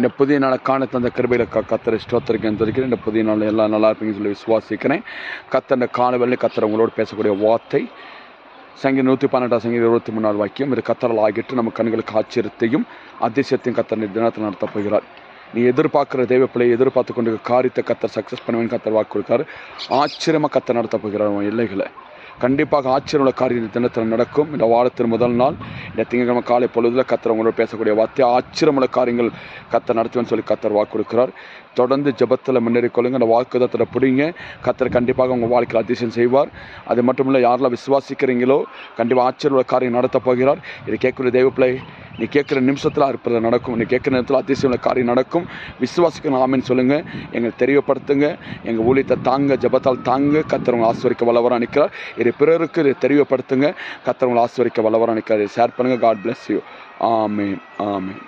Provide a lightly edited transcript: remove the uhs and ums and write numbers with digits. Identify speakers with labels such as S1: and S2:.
S1: இந்த புதிய நாளை காண தந்த கிருபையில் கத்தரை ஸ்தோத்திரிக்கிறேன் தெரிவிக்கிறேன். இந்த புதிய நாள் எல்லாம் நல்லா இருப்பீங்கன்னு சொல்லி விசுவாசிக்கிறேன். கத்தர் காணவெளியில் கத்தர் உங்களோடு பேசக்கூடிய வார்த்தை சங்கீதம் 112 சங்கீதம் 23 வாக்கியம். இது கத்தரால் ஆகிட்டு நம்ம கண்களுக்கு ஆச்சரியத்தையும் அதிசயத்தையும் கத்தர் தினத்தில் நடத்தப் போகிறார். நீ எதிர்பார்க்குற தெய்வ பிள்ளையை எதிர்பார்த்து கொண்டு காரியத்தை கத்தர் சக்ஸஸ் பண்ணுவேன்னு கத்தர் வாக்கு கொடுக்காரு. ஆச்சரியமாக கத்தர் நடத்த போகிறார். அவன் எல்லைகளை கண்டிப்பாக ஆச்சரியமுள்ள காரியம் தினத்தில் நடக்கும். இந்த வாரத்தின் முதல் நாள் இந்த திங்கட்கிழமை காலை பொழுதில் கத்தர் உங்களோட பேசக்கூடிய வார்த்தை ஆச்சரியமுள்ள காரியங்கள் கத்தர் நடத்துவேன்னு சொல்லி கத்தர் வாக்கு கொடுக்கிறார். தொடர்ந்து ஜெபத்தில் முன்னேறி கொள்ளுங்க. அந்த வாக்குதத்தில் பிடிங்க. கத்தர் கண்டிப்பாக உங்கள் வாழ்க்கையில் அதிசயம் செய்வார். அது மட்டும் இல்லை, யாரெல்லாம் விசுவாசிக்கிறீங்களோ கண்டிப்பாக ஆச்சரியமுள்ள காரியம் நடத்த போகிறார். இதை கேட்குற தெய்வ பிள்ளை, நீ கேட்குற நிமிஷத்தில் அற்புதம் நடக்கும். நீ கேட்குற நேரத்தில் அதிசயமுள்ள காரியம் நடக்கும். விசுவாசிக்கணும். ஆமென்னு சொல்லுங்கள். எங்களுக்கு தெரியப்படுத்துங்க. எங்கள் ஊழியத்தை தாங்க, ஜெபத்தால் தாங்க. கத்தர் உங்களை ஆசீர்வதிக்க வல்லவராக நிற்கிறார். இதை பிறருக்கு இதை தெரியப்படுத்துங்க. கத்தர் உங்களை ஆசீர்வதிக்க வல்லவராக நிற்கிறார். ஷேர் பண்ணுங்கள். God bless you. Amen. Amen.